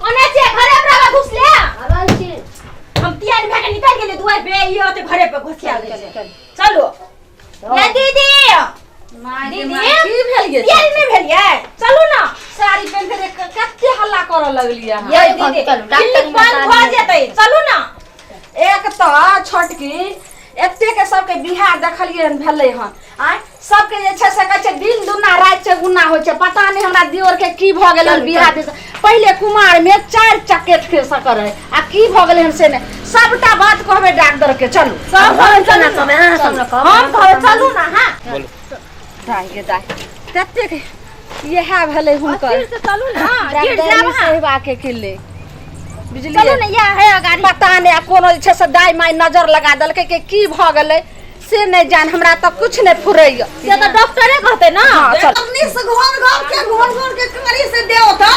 ओने से घरे पर घुसले आराम से हम तियार भे के निकल गेले दुआर पे ये होते घरे पे घुसिया गेले चलो ये दीदी दीदी की भेल गे तियार में भेलिए चलो ना साड़ी पहन के कत्ते हल्ला करे लगलिए ये दीदी डॉक्टर बंद हो जेतै चलो ना एक तो छोटकी एते के सबके बिहार देखलिए भेलै हन आ सबके जे छै से कहै छै दिन दुना रात से गुना होइ छै पता नहीं हमरा दियोर के की भ गेलै बिहार पहले कुमार में 4 चकेट के सकर है आ की भ गेलै हन से ने सबटा बात कहबे डॉक्टर के चलू सब चलना समय हम कहब चलू ना हां बोलो दाई गे दाई तते के यह भेलै हुनकर फिर से चलू ना गिर डॉक्टर जाब सेवा के किले बिजली चलू ना या है गाड़ी पता नहीं कोनो जे छै से दाई माई नजर लगा देलकै के की भ गेलै से नहीं जान हमरा तो कुछ नहीं फुरैया से तो डॉक्टरे कहते ना चल अपनी से घोर के करी से देओ तो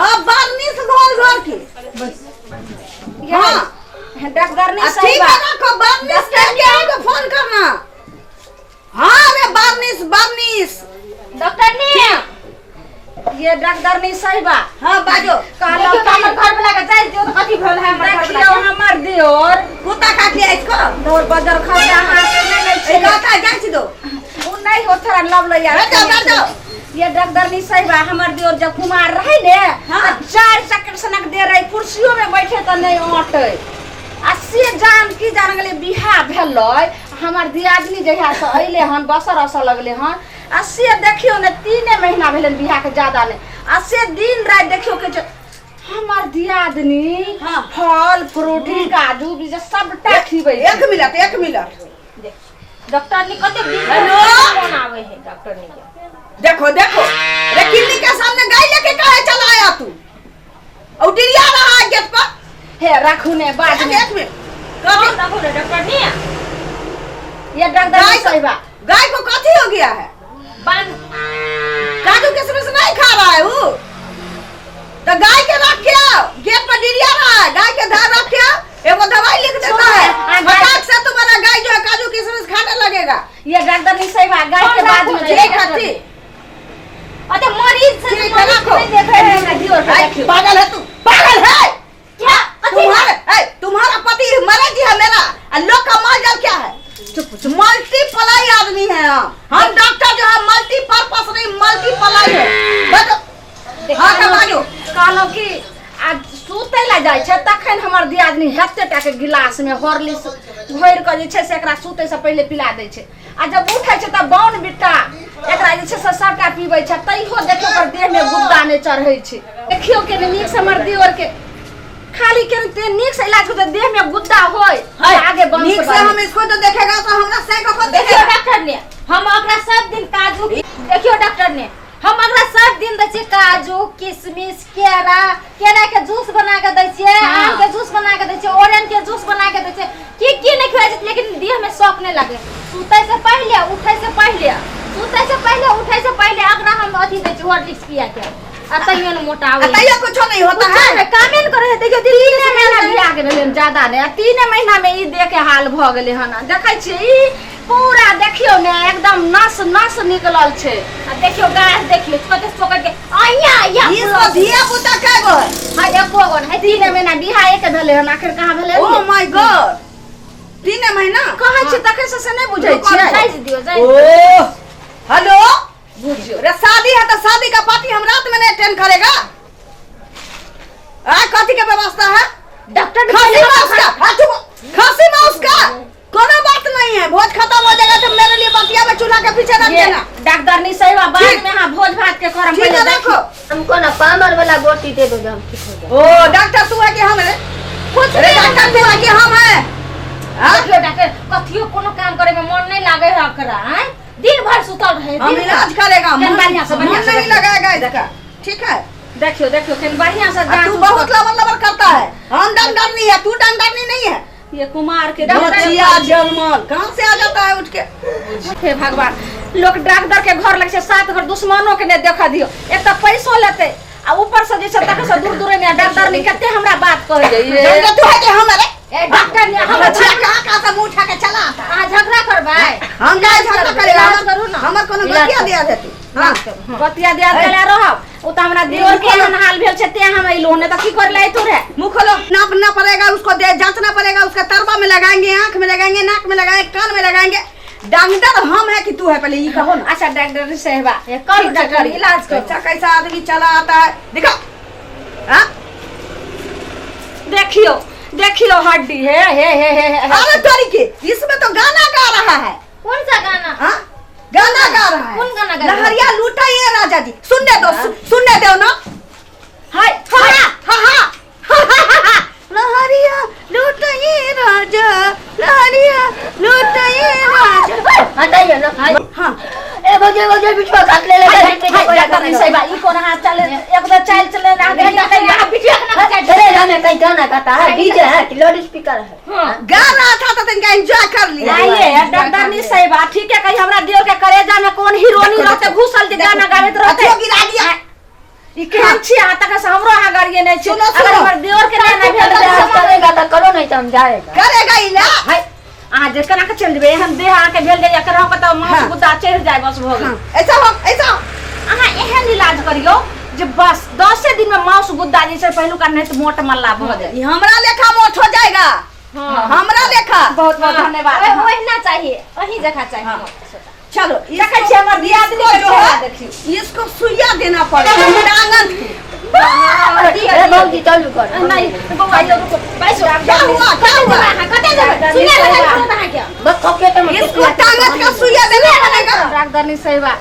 अब बारनी से घोर के हां डॉक्टर ने सही ठीक बात है को बारनी से क्या को फोन करना हां रे बारनीस डॉक्टर ने ये डॉक्टर ने सही बात हां बाजो कहलो हमर घर पे लगा जाय दियो कथि भेल है हमर घर देखियो हमर दियोर कुत्ता काट लिया इसको दौर बजर खा हाथ नहीं ए छै गाता जांच दो उ नहीं हो थोड़ा लब ल यार बैठो ये डॉक्टर ने सही बात हमर दियोर जब कुमार रहे ने हाँ। 4 चक्कर सनक दे रही कुर्सियों में बैठे त नहीं ओटे आ से जान की जान गेले बिहा भेलै हमर दियादनी जहिया से अइले हन बसर असर लगले हन आ से देखियो ने 3 महीना भेलन बिहा के ज्यादा ने आ से दिन रात देखियो के हमर दियादनी हाँ। फल फ्रूटी काजू बीज सबटा खिबै एक मिनट डॉक्टर ने कते दिन हेलो? फोन आवे है डॉक्टर ने देखो रे किन्नी के सामने गाय लेके काहे चला आया तू औटिया रहा है गेट पर हे रखू ने बाद में एक मिनट कौन देखो रे डॉक्टर ने ये डॉक्टर ने सही बात गाय को कथी हो गया है बंद काजू किशमिश नहीं खा रहा है वो तो गाय के रख के आओ गेट पर डिरिया रहा है गाय के धार रख के आओ एगो दवाई लिख देता है फटाक से तुम्हारा गाय जो है काजू किशमिश खाने लगेगा ये डॉक्टर ने सही बात गाय के बाद में ठीक है ठीक अरे मरीज से ठीक है, रखो। नहीं देख रहे हैं दियोर पे ऐ, देखियो पागल है तू पागल है क्या तुम्हारा पति मरे जी है मेरा और लोग का माल जाल क्या है मल्टीप्लाई आदमी है हम डॉक्टर जो है मल्टीपर्पस नहीं मल्टीप्लाई है हाँ का बाजू कहलो कि आज सुते ला जाय छै तखन हमर दियादनी हेते टा के गिलास में हॉर्लिक्स भर के जे छै से एकरा सुते से पहले पिला दै छै आ जब उठै छै त बाउन बिट्टा एकरा जे छै से सबटा पीबै छै तइहो देखियो पर देह में गुद्दा ने चढ़ै छै देखियो के नीक से हमर दियोर के खाली के नीक से इलाज करते देह में गुद्दा होय आगे बंद नीक से हम इसको तो देखेगा तो हमरा से को देखियो देखेगा डॉक्टर ने हम ओकरा सब दिन काजू देखियो डॉक्टर ने हम ओकरा सब दिन दै छियै काजू किशमिश केरा के जूस बना के दै छियै आम के जूस बना के दै छियै ऑरेंज के जूस बना के दै छियै की नहीं खुआइ छै लेकिन देह में शौक नहीं लगे सुतै से पहले उठै से पहले सुतै से पहले उठै से पहले ओकरा हम अथी दै छियै हॉर्लिक्स पिया के अतैयो न मोटा आवे तैयो कुछ नहीं होता है कामे न करे देखियो दिल्ली में महीना बिया गेलै ज्यादा ने 3 महीना में ई देह के हाल भ गेलै हन देखै छी ई पूरा देखियो ने एकदम नस निकलल छै आ देखियो गाछ देखियो कते सोकर के आया इसको धिया पुता के गो हां एको गन है 3 महीना बिहा एक भेलै हन आखिर कहां भेलै ओ माय गॉड 3 महीना कहै छी तखन से नहीं बुझै छियै जाय दियो जाय ओ हेलो बुझियो रे शादी है तो शादी का पार्टी हम रात में नहीं अटेंड करेगा कथी के व्यवस्था है डॉक्टर खांसी में उसका खांसी में उसका कोनो बात नहीं है भोज खत्म हो जाएगा तो मेरे लिए बतिया में चूल्हा के पीछे रख देना डॉक्टर नहीं सही बाद में हां भोज भात के करम ठीक है पहले रखो हमको ना पामर वाला गोटी दे दो जो हम ठीक हो जाए ओ डॉक्टर तू है कि हम है कुछ अरे डॉक्टर तू है कि हम है देखियो डॉक्टर कथियो कोनो काम करे में मन नहीं लागे है ओकरा हैं दिन भर सुतल रहे हम दिन इलाज करेगा केन बढ़िया से मन नहीं लगाएगा इसका ठीक है देखियो केन बढ़िया से तू बहुत लबर करता है हम डंडरनी है तू डंडरनी नहीं है ये कुमार के बचिया जलमल कहां से आ जाता है उठ के हे भगवान लोग डॉक्टर के घर लग से 7 घर दुश्मनों के ने देखा दियो एक तो पैसो लेते आ ऊपर से जे तक से दूर दूर ने डॉक्टर ने कते हमरा बात कह जाइए डंडर तू है कि हम है ए डॉक्टर ने हम कहां से मुंह उठा के चला आता है आ झगड़ा करबै हम क्या झगड़ा करेगा करू ना हमर कोनो गतिया दिया देती हाँ बतिया दिया देले रहब उ त हमरा देवर के एहन हाल भेल छै ते हम अइलो ने त की कर ले तू रे मुंह खोलो, नापना पड़ेगा उसको, जांचना पड़ेगा, उसका तरबा में लगाएंगे, आंख में लगाएंगे, नाक में लगाएंगे, कान में लगाएंगे। डॉक्टर हम है कि तू है, पहले ये कहो ना। अच्छा डॉक्टर साहबा कौन डॉक्टर इलाज कर अच्छा कैसा आदमी चला आता है दिखाओ। हाँ देखियो देखियो हड्डी हे अरे तोरी के इसमें तो गाना गा रहा है। कौन सा गाना? हाँ गाना गा रहा है। कौन गाना गा रहा है? लहरिया लूटाइए राजा जी, सुनने दो सुनने दो ना। हाय लहरिया लूटाइए राजा, लहरिया लूटाइए राजा। हटाइए ना। हाँ ए बजे बिचवा काट ले डॉक्टर साहबा ई कोन हाथ चले एक दो चाल चले आगे यहां बिटिया ना अरे गाने कहीं गाना गाता है, डीजे है कि लाउड स्पीकर है? गा रहा था तो इनका एंजॉय कर लिया। आइए डॉक्टर साहबा ठीक है कहीं हमरा दियो के करेजा में कौन हीरोनी रहते घुसल के गाना गावत रहते अथियो गिरा दिया। ई केहन छी आ तक से हमरो आगरिए नै छै। सुनो, अगर सुनो। हमर दियोर के ना भेल करेगा तो करो, नहीं तो हम जाएगा। करेगा इला। हाय आ जे कना के चल देबे एहन देह आके भेल जाय करौ के त मांस गुद्दा चढ़ जाय बस भ गेल। ऐसा हो ऐसा अहाँ एहन इलाज करियो जे बस 10 दिन में मांस गुद्दा जे से पहलू का नहीं तो मोट मल्ला भ जाय। ये हमरा लेखा मोट हो जाएगा। हमरा लेखा। बहुत बहुत धन्यवाद। ओहिना चाहिए, वही जगह चाहिए। चलो देखै छी हमर दियादनी के चेहरा देखियो। इसको सुइया देना पड़ेगा आंगन अरे बाबूजी चालू कर। नहीं बउआ ये रुको बैसो आप क्या हुआ कते जगह सुने लगा होता है क्या? बस खोके तो इसको ताकत का सुइया देना पड़ेगा। डॉक्टर साहबा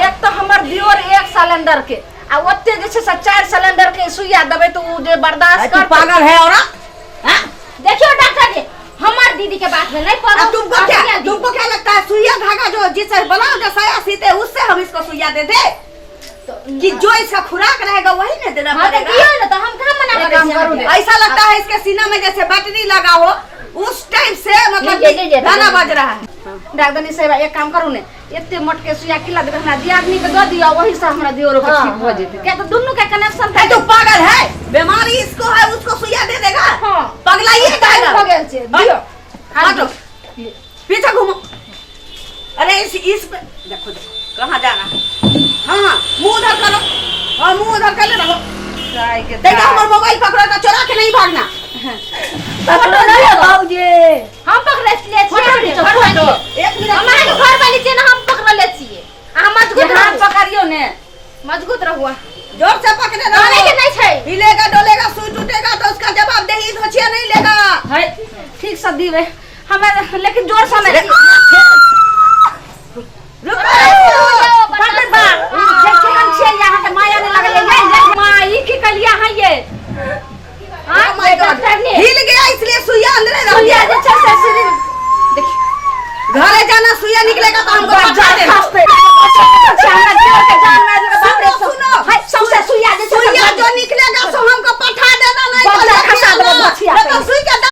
एक तो हमर दियोर 1 सिलेंडर के आ ओते जे छै से 4 सिलेंडर के सुइया देबे तो उ जे बर्दाश्त तू कर पागल है औरत। हाँ? देखियो डॉक्टर जी, हमार दीदी के बात में नहीं पड़ो। अब तुमको क्या लगता है सुइया धागा जो जिससे बनाओ जो साया सीते उससे हम इसको सुइया दे दे कि जो इसका खुराक रहेगा वही ना देना हाँ तो पड़ेगा। दियो ना, तो हम कहाँ मना काम कर करूँ रहे दे। हैं? ऐसा लगता है इसके सीना में जैसे बैटरी लगा हो उस टाइप से, मतलब लीजिए, गाना बज रहा है। डॉक्टर साहबा एक काम करू ने एते मोट के सुइया किला देबे हमरा दियादनी के द दियो वही से हमरा दियोर के ठीक हो जेते। क्या तो दोनों का कनेक्शन है तो पागल है, बीमारी इसको है उसको सुइया दे देगा। हां पगलाइए हो गेल छै दियो। हटो पीछे घूमो। अरे इस पे देखो कहाँ जाना है। हाँ मुंह उधर करो, हाँ मुंह उधर कर ले रहो। देखो हमारा मोबाइल पकड़ो तो चुरा के नहीं भागना। पकड़ो ना बाबूजी। हम पकड़ ले छिए। एक मिनट हमारे घर वाली जे ना हम पकड़ ले छिए। आ मजबूत हाथ रहो, पकड़ियो ने मजबूत रहुआ। जोर से पकड़े डरे के रहो। नहीं छै। हिलेगा डोलेगा सुई टूटेगा तो उसका जवाब दही धोचिया नहीं लेगा। है ठीक से दीवे हमें लेकिन जोर से नहीं।